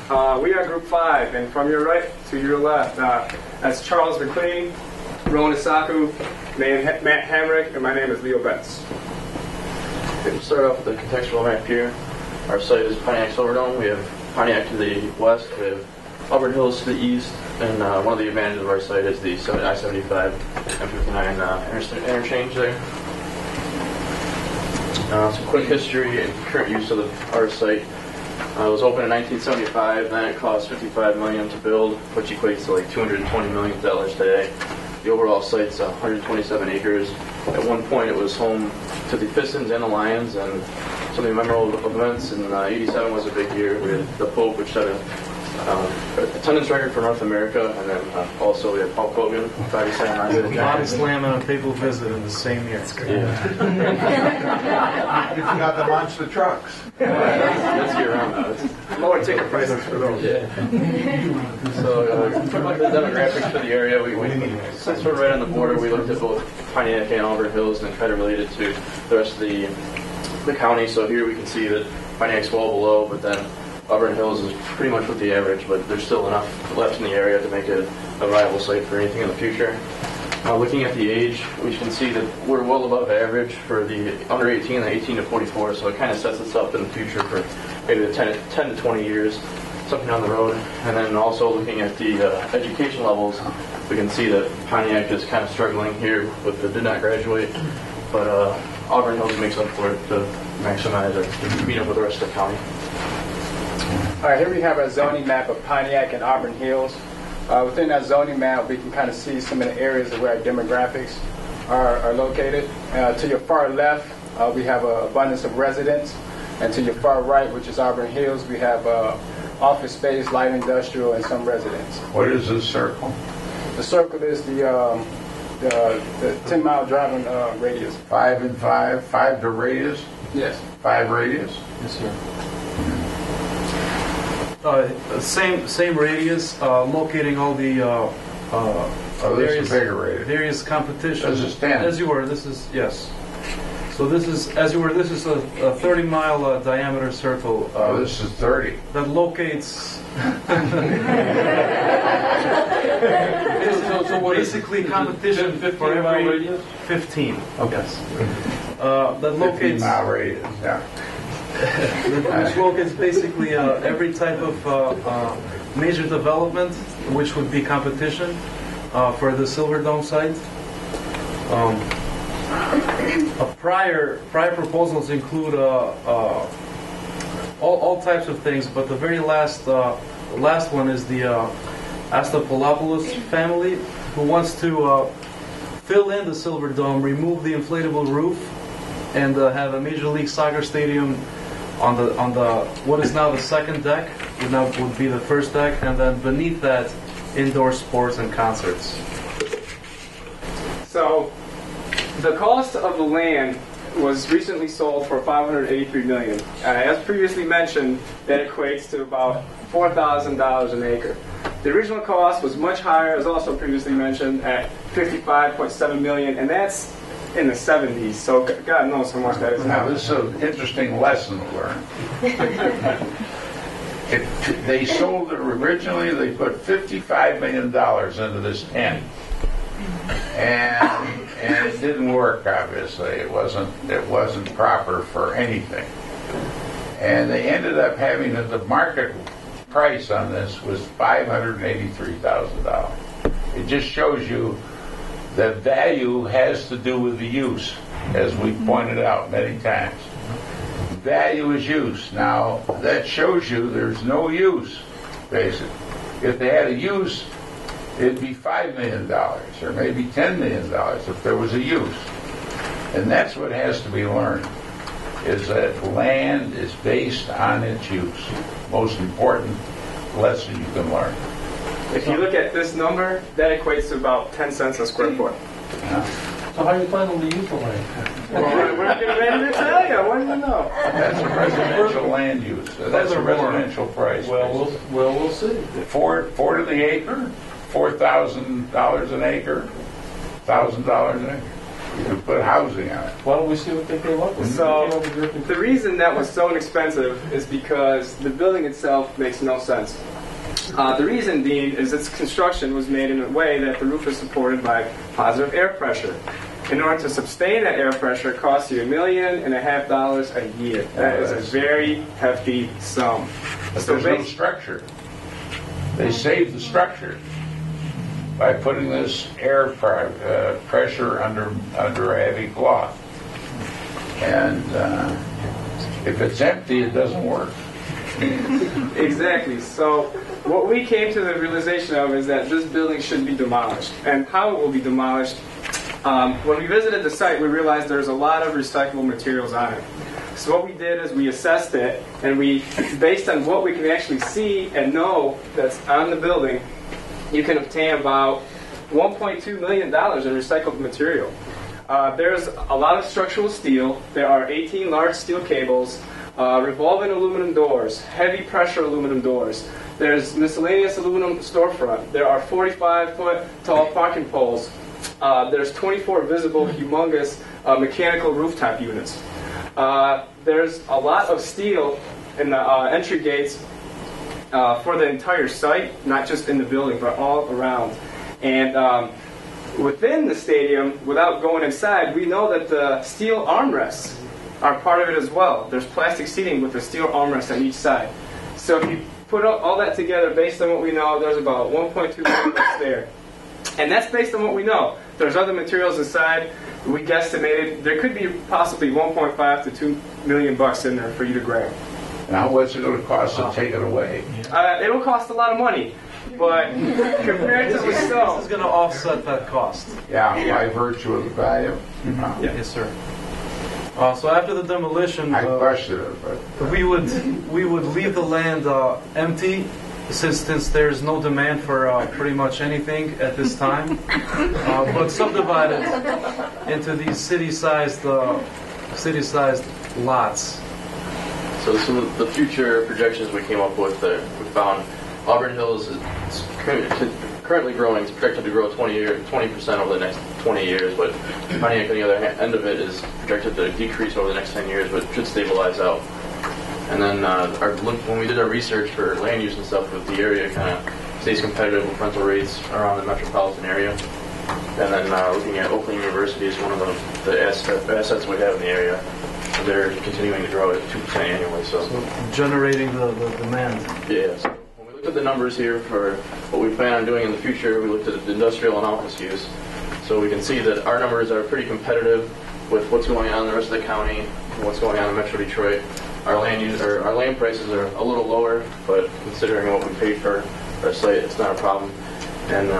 We are Group 5, and from your right to your left, that's Charles McLean, Rowan Isaku, Matt Hamrick, and my name is Leo Betts. We'll start off with the contextual map here. Our site is Pontiac Silverdome. We have Pontiac to the west, we have Auburn Hills to the east, and one of the advantages of our site is the I-75 M59 interchange there. Some quick history and current use of our site. It was opened in 1975, then it cost $55 million to build, which equates to like $220 million today. The overall site's 127 acres. At one point it was home to the Pistons and the Lions, and some of the memorable events in '87 was a big year with the Pope, which set a attendance record for North America, and then also we had Hulk Hogan, Bobby Slam, Body Slam and a papal visit in the same year. Yeah. You forgot the monster trucks. That's year round now. It's Lower ticket prices for those. Yeah. So, the demographics for the area, since we're right on the border, we looked at both Pontiac and Auburn Hills and tried to relate it to the rest of the county. So here we can see that Pontiac's well below, but then Auburn Hills is pretty much with the average, but there's still enough left in the area to make it a viable site for anything in the future. Looking at the age, we can see that we're well above average for the under 18 and 18 to 44, so it kind of sets us up in the future for maybe the 10 to 20 years, something down the road. And then also looking at the education levels, we can see that Pontiac is kind of struggling here with the did not graduate, but Auburn Hills makes up for it to maximize or to meet up with the rest of the county. All right, here we have a zoning map of Pontiac and Auburn Hills. Within that zoning map, we can kind of see some of the areas of where our demographics are located. To your far left, we have an abundance of residents. And to your far right, which is Auburn Hills, we have office space, light industrial, and some residents. What is this circle? The circle is the 10-mile driving radius. 5 and 5? 5 to radius? Yes. 5 radius? Yes, sir. Same radius, locating all the this is a bigger radius. various competition. This is 10. As you were, this is, yes. So this is, as you were, this is a 30-mile diameter circle. This is 30. That locates. So basically, competition for every 15. Okay. Yes. That locates. 15-mile radius. Yeah. Which locates basically every type of major development, which would be competition for the Silverdome site. Prior proposals include all types of things, but the very last one is the Astapolopoulos family, who wants to fill in the Silverdome, remove the inflatable roof, and have a Major League Soccer stadium on the what is now the second deck, would be the first deck, and then beneath that, indoor sports and concerts. So, the cost of the land was recently sold for $583 million. As previously mentioned, that equates to about $4,000 an acre. The original cost was much higher, as also previously mentioned, at $55.7 million, and that's in the 70s, so God knows how much that is now. Now, this is an interesting lesson to learn. They sold it originally, they put $55 million into this 10. And it didn't work, obviously. It wasn't proper for anything. And they ended up having the market price on this was $583,000. It just shows you that value has to do with the use, as we pointed out many times. Value is use. Now, that shows you there's no use, basically. If they had a use, it'd be $5 million or maybe $10 million if there was a use. And that's what has to be learned, is that land is based on its use. Most important lesson you can learn. If you look at this number, that equates to about 10 cents a square foot. Yeah. So how are you planning to use the land? Well, we're getting ready to tell you. What do you know? That's a residential land use. That's a residential price. Well, we'll see. 4 to the acre, $4,000 an acre, $1,000 an acre. You can put housing on it. Why don't we see what they came up with? So, They came up with your- the reason that was so inexpensive is because the building itself makes no sense. The reason being is its construction was made in a way that the roof is supported by positive air pressure. In order to sustain that air pressure, it costs you $1.5 million a year. That is a very hefty sum. But So there's no structure. They saved the structure by putting this air pressure under a heavy cloth. And if it's empty, it doesn't work. Exactly. So what we came to the realization of is that this building should be demolished. And how it will be demolished, when we visited the site, we realized there's a lot of recyclable materials on it. So what we did is we assessed it, and we, based on what we can actually see and know that's on the building, you can obtain about $1.2 million in recycled material. There's a lot of structural steel. There are 18 large steel cables, revolving aluminum doors, heavy pressure aluminum doors. There's miscellaneous aluminum storefront. There are 45-foot tall parking poles. There's 24 visible, humongous mechanical rooftop units. There's a lot of steel in the entry gates for the entire site, not just in the building, but all around. And within the stadium, without going inside, we know that the steel armrests are part of it as well. There's plastic seating with the steel armrests on each side. So if you put all that together, based on what we know, there's about $1.2 million there. And that's based on what we know. There's other materials inside. We guesstimated there could be possibly 1.5 to 2 million bucks in there for you to grab. Now, what's it going to cost to take it away? It'll cost a lot of money, but compared to the This stone, is going to offset that cost. Yeah, by virtue of the value. Yes, sir. So after the demolition, I questioned it, but we would leave the land empty, since there's no demand for pretty much anything at this time, but subdivided into these city-sized lots. So some of the future projections we came up with, we found Auburn Hills is currently growing. It's projected to grow 20% over the next 20 years, but Pontiac on the other end of it is projected to decrease over the next 10 years, but should stabilize out. And then when we did our research for land use and stuff, with the area kind of stays competitive with rental rates around the metropolitan area. And then looking at Oakland University is one of the assets we have in the area. They're continuing to grow at 2% annually. So generating the demand. Yeah. So when we looked at the numbers here for what we plan on doing in the future, we looked at the industrial and office use. So we can see that our numbers are pretty competitive with what's going on in the rest of the county, what's going on in Metro Detroit. Our land prices are a little lower, but considering what we paid for our site, it's not a problem. And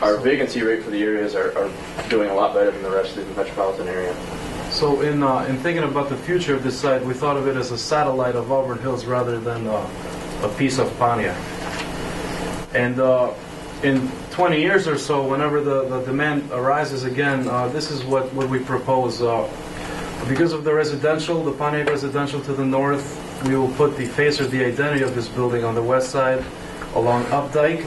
our vacancy rate for the areas are doing a lot better than the rest of the metropolitan area. So in thinking about the future of this site, we thought of it as a satellite of Auburn Hills rather than a piece of Pontiac. And in 20 years or so, whenever the demand arises again, this is what we propose. Because of the Pontiac residential to the north, we will put the face or the identity of this building on the west side along Updike,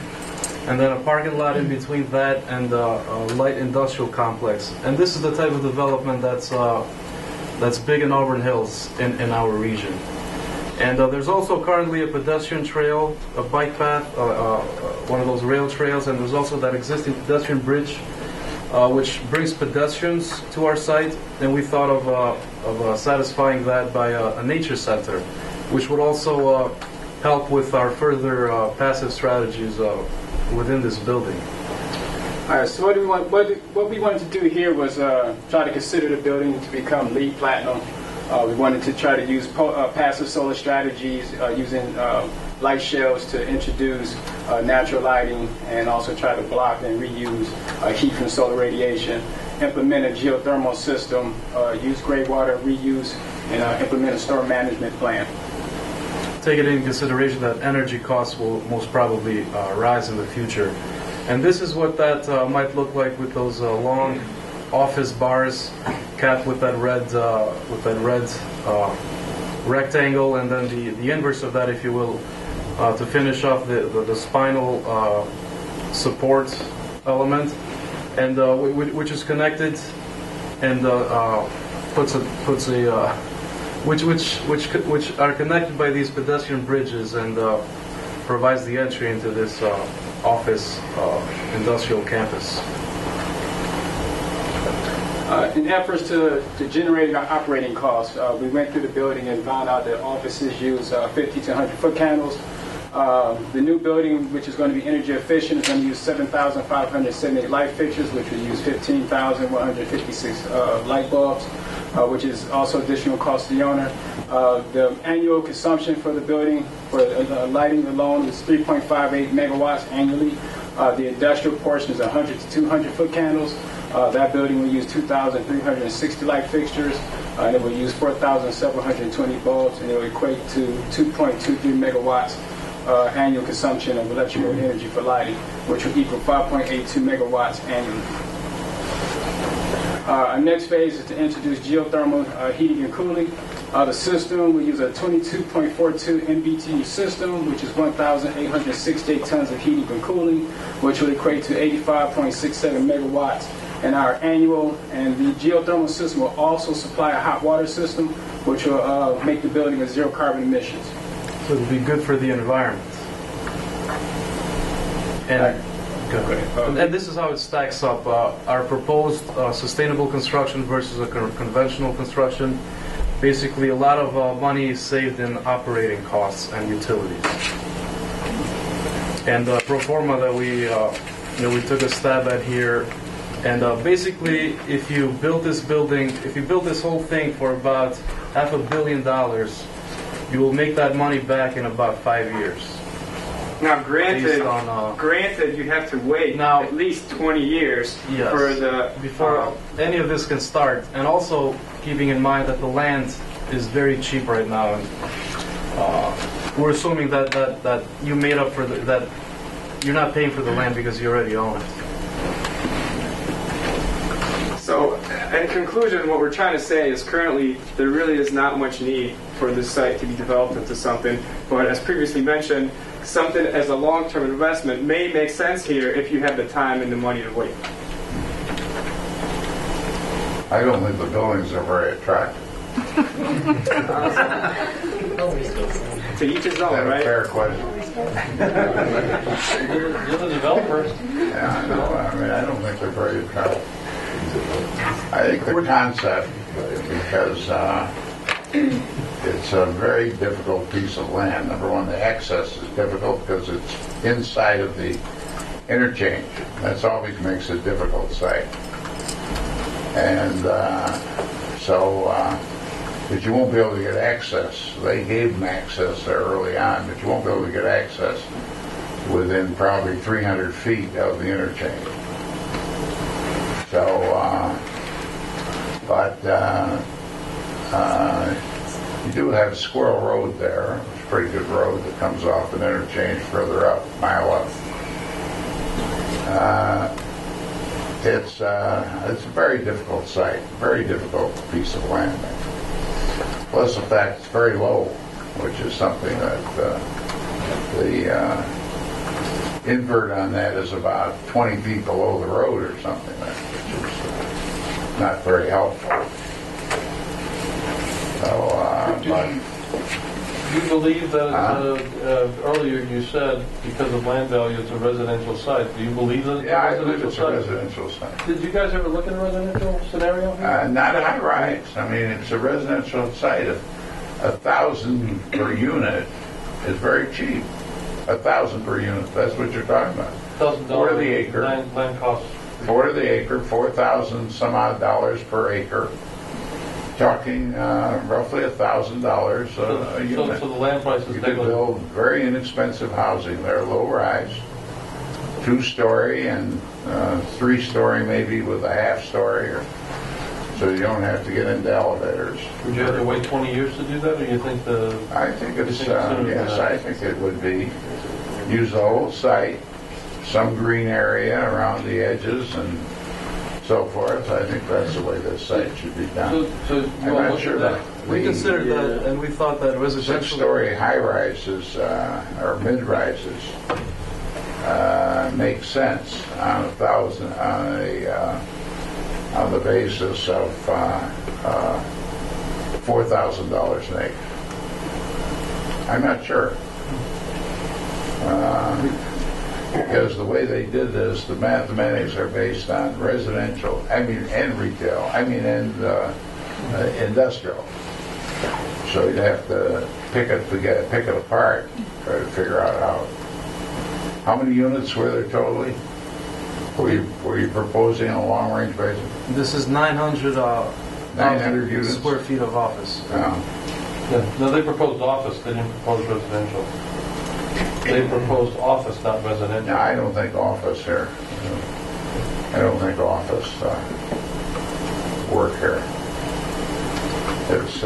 and then a parking lot in between that and a light industrial complex. And this is the type of development that's big in Auburn Hills in our region. And there's also currently a pedestrian trail, a bike path, one of those rail trails, and there's also that existing pedestrian bridge which brings pedestrians to our site, and we thought of satisfying that by a nature center, which would also help with our further passive strategies within this building. all right. So what we wanted to do here was try to consider the building to become LEED Platinum. We wanted to try to use passive solar strategies using light shells to introduce natural lighting, and also try to block and reuse heat from solar radiation, implement a geothermal system, use gray water reuse, and implement a storm management plan. Taking into consideration that energy costs will most probably rise in the future. And this is what that might look like with those long office bars capped with that red rectangle, and then the inverse of that, if you will, to finish off the spinal support element, and which is connected and which are connected by these pedestrian bridges and provides the entry into this office industrial campus. In efforts to generate our operating costs, we went through the building and found out that offices use 50 to 100 foot candles. The new building, which is going to be energy efficient, is going to use 7,578 light fixtures, which will use 15,156 light bulbs, which is also additional cost to the owner. The annual consumption for the building for lighting alone is 3.58 megawatts annually. The industrial portion is 100 to 200 foot candles. That building will use 2,360 light fixtures, and it will use 4,720 bulbs, and it will equate to 2.23 megawatts annual consumption of electrical energy for lighting, which will equal 5.82 megawatts annually. Our next phase is to introduce geothermal heating and cooling. The system will use a 22.42 MBTU system, which is 1,868 tons of heating and cooling, which will equate to 85.67 megawatts. And our annual, and the geothermal system will also supply a hot water system, which will make the building a zero carbon emissions. So it'll be good for the environment. And, and this is how it stacks up. Our proposed sustainable construction versus a conventional construction. Basically, a lot of money is saved in operating costs and utilities. And pro forma that we took a stab at here. And basically, if you build this building, if you build this whole thing for about $500 million, you will make that money back in about 5 years. Now, granted, you have to wait now, at least 20 years before any of this can start. And also keeping in mind that the land is very cheap right now, and we're assuming that you made up for that you're not paying for the land because you already own it. So, in conclusion, what we're trying to say is currently there really is not much need for this site to be developed into something. But as previously mentioned, something as a long-term investment may make sense here if you have the time and the money to wait. I don't think the buildings are very attractive. To each his own, right? Fair question. You're the developers. Yeah, I know. I mean, I don't think they're very attractive. I think the concept, because it's a very difficult piece of land. Number one, the access is difficult because it's inside of the interchange. That's always makes a difficult site. And but you won't be able to get access. They gave them access there early on, but you won't be able to get access within probably 300 feet of the interchange. So, you do have Squirrel Road there. It's a pretty good road that comes off an interchange further up, a mile up. It's a very difficult site, very difficult piece of land. Plus the fact it's very low, which is something that the invert on that is about 20 feet below the road or something, which is not very helpful. So, but you believe that earlier you said because of land value it's a residential site. Do you believe that it's a residential site? I believe it's a residential site. Did you guys ever look at a residential scenario here? Not a high rise. I mean, it's a residential site. 1,000 per unit is very cheap. 1,000 per unit. That's what you're talking about. $1,000 Quarter the acre. Land costs. Quarter the acre. $4,000 some odd dollars per acre. Talking roughly $1,000 a unit. So the land price is you could build very inexpensive housing there, low rise, 2-story and 3-story maybe with a half-story, so you don't have to get into elevators. Would you have to wait 20 years to do that, or you think I think it's yes, I think it would be. Use the whole site, some green area around the edges and so forth. I think that's the way this site should be done. I'm not sure that we considered that, and we thought that residential 6-story high-rises or mid-rises make sense on a on the basis of $4,000 an acre. I'm not sure. Because the way they did this, the mathematics are based on residential, and retail, and industrial. So you'd have to pick it apart, try to figure out how many units were there totally. Were you proposing on a long range basis? This is 900 units square feet of office. Yeah. No, they proposed office. They didn't propose residential. They proposed office, not residential. No, I don't think office here. I don't think office work here. It's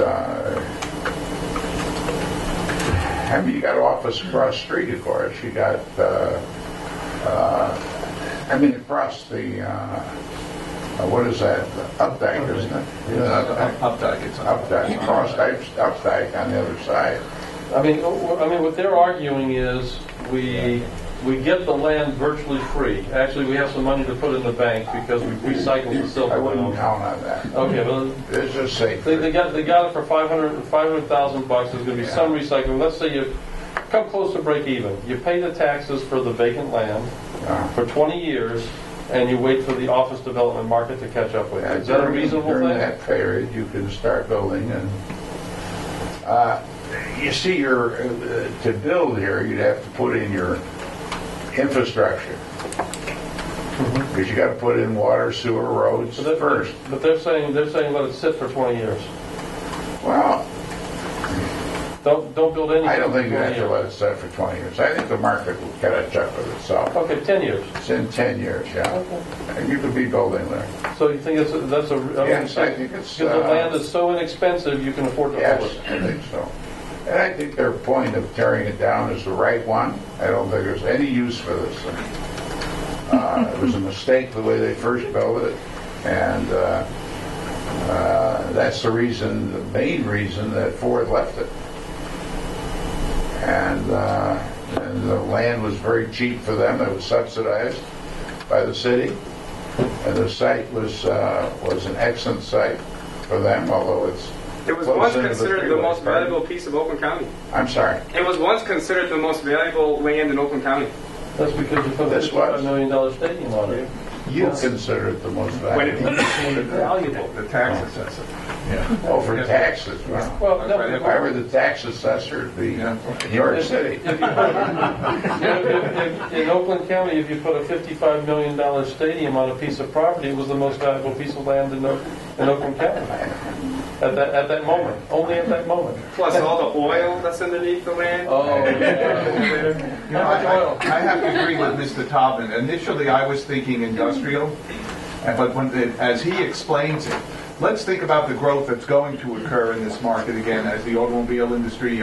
you got office across the street, of course. You got across the what is that? Updike, isn't it? Updike. It's Updike. Cross Updike on the other side. I mean, what they're arguing is we get the land virtually free. Actually, we have some money to put in the bank because we recycled the Silverdome. I wouldn't count on that. Okay, well, It's just safe. they got it for $500,000 bucks. There's going to be some recycling. Let's say you come close to break even. You pay the taxes for the vacant land for 20 years, and you wait for the office development market to catch up with you. Is that a reasonable during thing? that period, you can start building, and you see, to build here, you'd have to put in your infrastructure because you got to put in water, sewer, roads first. But they're saying let it sit for 20 years. Well, Don't build anything. I don't think for you 20 have to years. let it sit for 20 years. I think the market will catch up with itself. Okay, 10 years. It's in 10 years, yeah. Okay. And you could be building there. So you think that's a? Yes, I think it's. Because the land is so inexpensive, you can afford to hold Yes, it. I think so. And I think their point of tearing it down is the right one. I don't think there's any use for this thing. It was a mistake the way they first built it, and that's the main reason that Ford left it. And the land was very cheap for them. It was subsidized by the city, and the site was an excellent site for them, although It was once considered the most valuable piece of Oakland County. I'm sorry. It was once considered the most valuable land in Oakland County. That's because you put a $55 million stadium on it. You consider it the most When it valuable. became valuable. the tax assessor. Oh, for taxes. Wow. Well, no, Right. If I were the tax assessor, it'd be in New York City. in Oakland County, if you put a $55 million stadium on a piece of property, it was the most valuable piece of land in Oakland County. At that moment, only at that moment. Plus all the oil that's underneath the land. Oh, I have to agree with Mr. Taubman. Initially, I was thinking industrial, but as he explains it, let's think about the growth that's going to occur in this market again as the automobile industry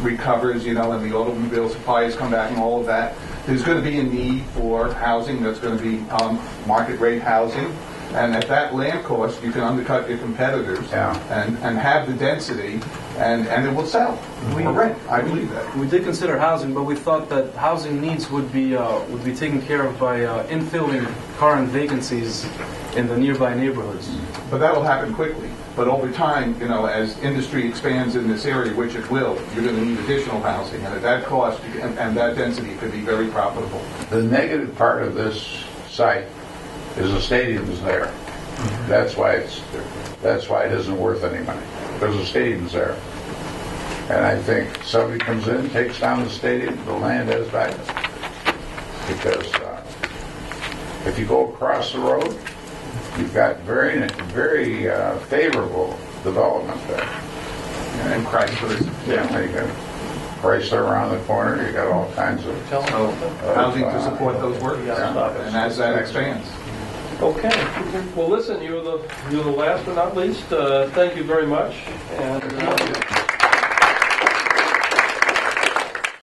recovers, and the automobile supplies come back and all of that. There's going to be a need for housing that's going to be market rate housing. And at that land cost, you can undercut your competitors and have the density, and it will sell for rent. I believe that. We did consider housing, but we thought that housing needs would be taken care of by infilling current vacancies in the nearby neighborhoods. But that will happen quickly. But over time, as industry expands in this area, which it will, you're going to need additional housing. And at that cost and that density, it could be very profitable. The negative part of this site is the stadium's there. That's why it isn't worth any money, because the stadium's there. And I think somebody comes in, takes down the stadium, the land has value. Because if you go across the road, you've got very, very favorable development there. And Chrysler's. Yeah, you got Chrysler around the corner. You got all kinds of Housing to support those workers. Yeah. And as that expands. okay. Well, listen, you're the last but not least. Thank you very much. And